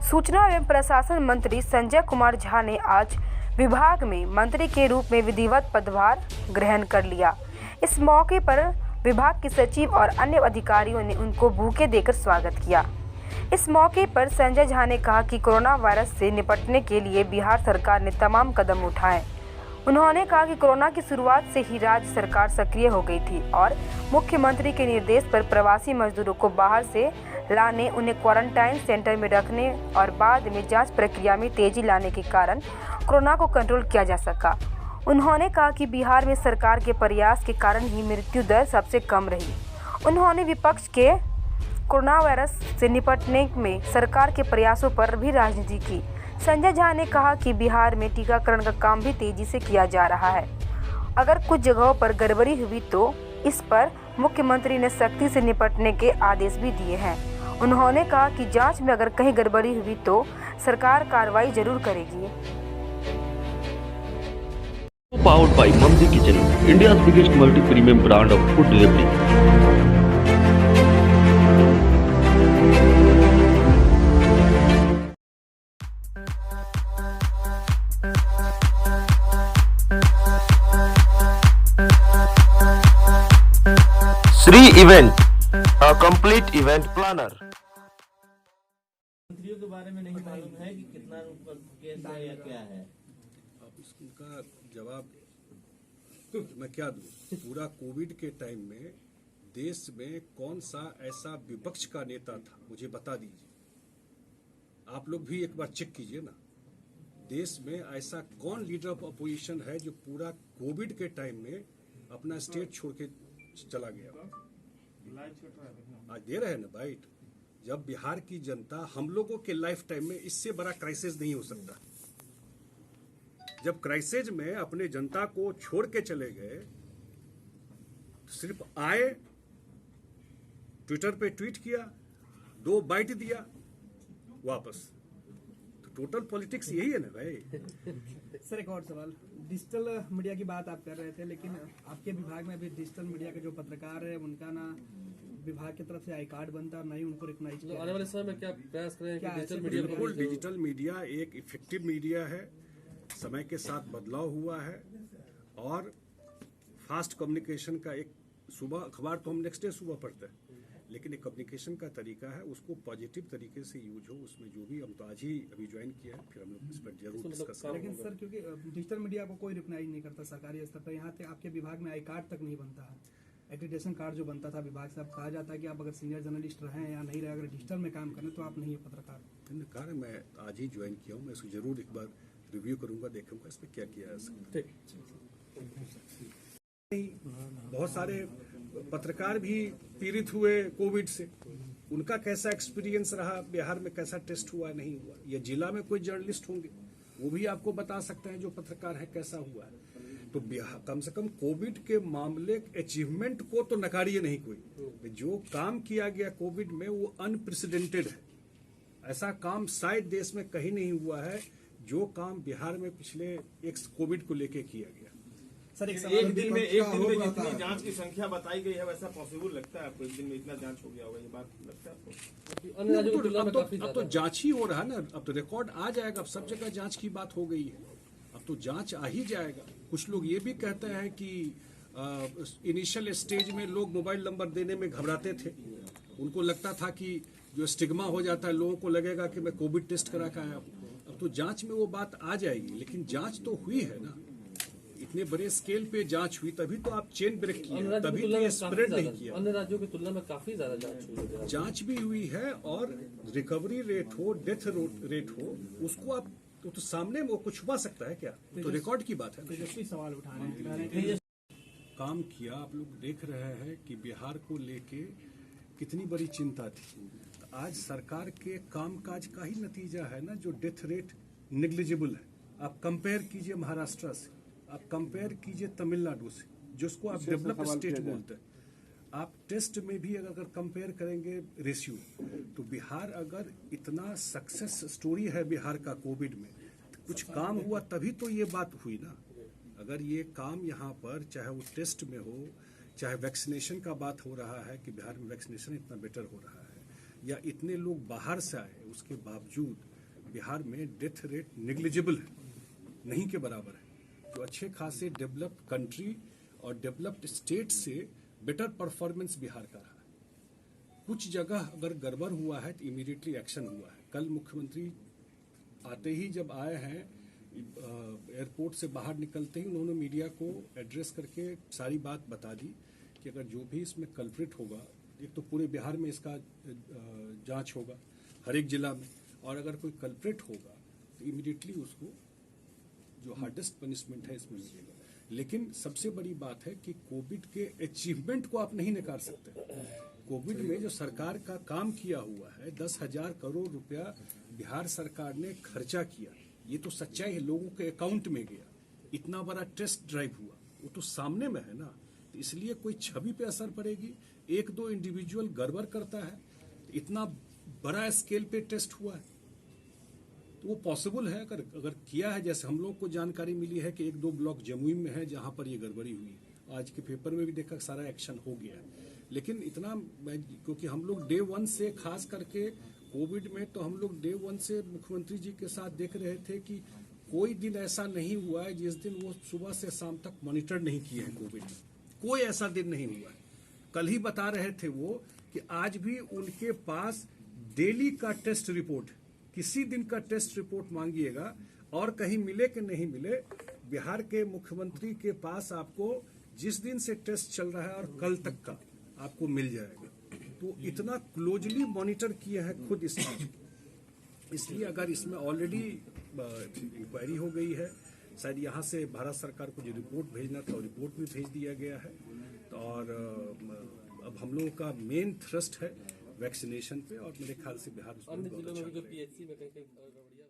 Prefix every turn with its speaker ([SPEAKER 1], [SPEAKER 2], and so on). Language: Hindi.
[SPEAKER 1] सूचना एवं प्रशासन मंत्री संजय कुमार झा ने आज विभाग में मंत्री के रूप में विधिवत पदभार ग्रहण कर लिया। इस मौके पर विभाग के सचिव और अन्य अधिकारियों ने उनको बुके देकर स्वागत किया। इस मौके पर संजय झा ने कहा कि कोरोना वायरस से निपटने के लिए बिहार सरकार ने तमाम कदम उठाए। उन्होंने कहा कि कोरोना की शुरुआत से ही राज्य सरकार सक्रिय हो गई थी और मुख्यमंत्री के निर्देश पर प्रवासी मजदूरों को बाहर से लाने, उन्हें क्वारंटाइन सेंटर में रखने और बाद में जांच प्रक्रिया में तेजी लाने के कारण कोरोना को कंट्रोल किया जा सका। उन्होंने कहा कि बिहार में सरकार के प्रयास के कारण ही मृत्यु दर सबसे कम रही। उन्होंने विपक्ष के कोरोना वायरस से निपटने में सरकार के प्रयासों पर भी राजनीति की। संजय झा ने कहा कि बिहार में टीकाकरण का काम भी तेजी से किया जा रहा है। अगर कुछ जगहों पर गड़बड़ी हुई तो इस पर मुख्यमंत्री ने सख्ती से निपटने के आदेश भी दिए हैं। उन्होंने कहा कि जांच में अगर कहीं गड़बड़ी हुई तो सरकार कार्रवाई जरूर करेगी।
[SPEAKER 2] Powered by Mamdi Kitchen, India's biggest multi-premium brand of food delivery. Sri Event, a complete event planner.
[SPEAKER 3] मंत्रियों के बारे में नहीं मालूम है कि कितना केस है या क्या है।
[SPEAKER 4] अब इसका जवाब मैं क्या दूं? पूरा कोविड के टाइम में देश में कौन सा ऐसा विपक्ष का नेता था, मुझे बता दीजिए। आप लोग भी एक बार चेक कीजिए ना, देश में ऐसा कौन लीडर ऑफ अपोजिशन है जो पूरा कोविड के टाइम में अपना स्टेट छोड़ के चला गया। आज दे रहे हैं ना बाइट। जब बिहार की जनता, हम लोगों के लाइफ टाइम में इससे बड़ा क्राइसिस नहीं हो सकता। जब क्राइसिस में अपने जनता को छोड़ के चले गए, तो सिर्फ आए, ट्विटर पे ट्वीट किया, 2 बाइट दिया, वापस। तो टोटल पॉलिटिक्स यही है ना भाई।
[SPEAKER 5] सर एक और सवाल, डिजिटल मीडिया की बात आप कर रहे थे, लेकिन आपके विभाग में भी डिजिटल मीडिया के जो पत्रकार है उनका ना विभाग की तरफ से आई कार्ड बनता है, ना ही उनको रिकॉग्नाइज किया।
[SPEAKER 6] आने वाले समय में क्या प्रयास करें कि डिजिटल मीडिया
[SPEAKER 4] बिल्कुल, डिजिटल मीडिया एक इफेक्टिव मीडिया है, समय के साथ बदलाव हुआ है और फास्ट कम्युनिकेशन का एक, सुबह अखबार तो हम नेक्स्ट डे सुबह पढ़ते हैं, लेकिन एक कम्युनिकेशन का तरीका है, उसको पॉजिटिव तरीके से यूज हो। उसमें जो भी हम तो आज ही अभी ज्वाइन किया है, फिर हम लोग इस पर जरूर डिस्कस करेंगे।
[SPEAKER 5] लेकिन सर क्योंकि डिजिटल मीडिया को कोई रिकॉग्नाइज नहीं करता सरकारी स्तर पर, यहाँ तक आपके विभाग में आई कार्ड तक नहीं बनता है। एक्रेडिटेशन कार्ड जो बनता था विभाग से, अब कहा जाता है कि आप अगर सीनियर जर्नलिस्ट रहे या नहीं रहे, अगर डिजिटल में काम करें तो आप नहीं है पत्रकार।
[SPEAKER 4] मैंने कहा मैं आज ही ज्वाइन किया हूँ, मैं इसको जरूर एक बार रिव्यू करूंगा, देखूंगा इस पर क्या किया जा सकता है। बहुत सारे पत्रकार भी पीड़ित हुए कोविड से, उनका कैसा एक्सपीरियंस रहा, बिहार में कैसा टेस्ट हुआ नहीं हुआ, या जिला में कोई जर्नलिस्ट होंगे वो भी आपको बता सकते हैं जो पत्रकार है कैसा हुआ है। तो कम से कम कोविड के मामले अचीवमेंट को तो नकारिए नहीं कोई। जो काम किया गया कोविड में वो अनप्रेसिडेंटेड है। ऐसा काम शायद देश में कहीं नहीं हुआ है जो काम बिहार में पिछले एक कोविड को लेके किया गया।
[SPEAKER 5] सर
[SPEAKER 3] एक दिन में जितनी जांच की संख्या बताई गई है, वैसा पॉसिबल लगता है आपको? एक दिन में इतना जांच हो गया होगा, ये बात लगता है आपको?
[SPEAKER 6] अन्य राज्यों की तुलना में काफी
[SPEAKER 4] अब तो जांच ही हो रहा है ना, अब तो रिकॉर्ड आ जाएगा। अब सब जगह जांच की बात हो गई है, अब तो जांच आ ही जाएगा। कुछ लोग ये भी कहते हैं कि इनिशियल स्टेज में लोग मोबाइल नंबर देने में घबराते थे, उनको लगता था कि जो स्टिग्मा हो जाता है, लोगों को लगेगा कि मैं कोविड टेस्ट करा के आया हूं। अब तो जांच में वो बात आ जाएगी, लेकिन जांच तो हुई है ना, इतने बड़े स्केल पे जांच हुई, तभी तो आप चेन ब्रेक किए, तभी तो ये स्प्रेड नहीं किया।
[SPEAKER 6] अन्य राज्यों की तुलना में काफी ज्यादा
[SPEAKER 4] जांच भी हुई है और रिकवरी रेट हो, डेथ रेट हो, उसको आप तो सामने वो कुछ छुपा सकता है क्या? तो रिकॉर्ड की बात है।
[SPEAKER 5] तेजस्वी सवाल उठा रहे हैं,
[SPEAKER 4] काम किया, आप लोग देख रहे हैं कि बिहार को लेके कितनी बड़ी चिंता थी। तो आज सरकार के कामकाज का ही नतीजा है ना, जो डेथ रेट निग्लिजिबल है। आप कंपेयर कीजिए महाराष्ट्र से, आप कंपेयर कीजिए तमिलनाडु से, जिसको आप डेवलप स्टेट बोलते हैं। आप टेस्ट में भी अगर कंपेयर करेंगे रेशियो, तो बिहार अगर इतना सक्सेस स्टोरी है बिहार का कोविड में, तो कुछ काम हुआ तभी तो ये बात हुई ना। अगर ये काम यहाँ पर चाहे वो टेस्ट में हो, चाहे वैक्सीनेशन का बात हो रहा है कि बिहार में वैक्सीनेशन इतना बेटर हो रहा है, या इतने लोग बाहर से आए उसके बावजूद बिहार में डेथ रेट निग्लिजिबल है, नहीं के बराबर है। जो अच्छे खासे डेवलप्ड कंट्री और डेवलप्ड स्टेट से बेटर परफॉर्मेंस बिहार का रहा है। कुछ जगह अगर गड़बड़ हुआ है तो इमीडिएटली एक्शन हुआ है। कल मुख्यमंत्री आते ही जब आए हैं, एयरपोर्ट से बाहर निकलते ही उन्होंने मीडिया को एड्रेस करके सारी बात बता दी कि अगर जो भी इसमें कल्प्रिट होगा, एक तो पूरे बिहार में इसका जांच होगा हर एक जिला में, और अगर कोई कल्प्रिट होगा तो इमीडिएटली उसको जो हार्डेस्ट पनिशमेंट है इसमें मिलेगा। लेकिन सबसे बड़ी बात है कि कोविड के अचीवमेंट को आप नहीं नकार सकते। कोविड में जो सरकार का काम किया हुआ है, 10,000 करोड़ रुपया बिहार सरकार ने खर्चा किया, ये तो सच्चाई है, लोगों के अकाउंट में गया। इतना बड़ा टेस्ट ड्राइव हुआ, वो तो सामने में है ना। तो इसलिए कोई छवि पे असर पड़ेगी, एक दो इंडिविजुअल गड़बड़ करता है, तो इतना बड़ा स्केल पे टेस्ट हुआ है तो वो पॉसिबल है। अगर किया है, जैसे हम लोग को जानकारी मिली है कि 1-2 ब्लॉक जमुई में है जहां पर ये गड़बड़ी हुई। आज के पेपर में भी देखा सारा एक्शन हो गया है। लेकिन इतना, क्योंकि हम लोग डे 1 से, खास करके कोविड में तो हम लोग डे 1 से मुख्यमंत्री जी के साथ देख रहे थे कि कोई दिन ऐसा नहीं हुआ है जिस दिन वो सुबह से शाम तक मॉनिटर नहीं किए हैं कोविड में। कोई ऐसा दिन नहीं हुआ है। कल ही बता रहे थे वो कि आज भी उनके पास डेली का टेस्ट रिपोर्ट, किसी दिन का टेस्ट रिपोर्ट मांगिएगा और कहीं मिले कि नहीं मिले, बिहार के मुख्यमंत्री के पास आपको जिस दिन से टेस्ट चल रहा है और कल तक का आपको मिल जाएगा। तो इतना क्लोजली मॉनिटर किया है खुद इस चीज को। इसलिए अगर इसमें ऑलरेडी इंक्वायरी हो गई है, शायद यहाँ से भारत सरकार को जो रिपोर्ट भेजना था वो रिपोर्ट भी भेज दिया गया है। तो और अब हम लोगों का मेन थ्रस्ट है वैक्सीनेशन पे, और मेरे ख्याल से बिहार उसमें
[SPEAKER 6] अन्य
[SPEAKER 4] बहुत
[SPEAKER 6] जिलों में
[SPEAKER 4] अच्छा
[SPEAKER 6] भी जो
[SPEAKER 4] करेगा।
[SPEAKER 6] पीएचसी में कहीं कहीं गड़बड़ियां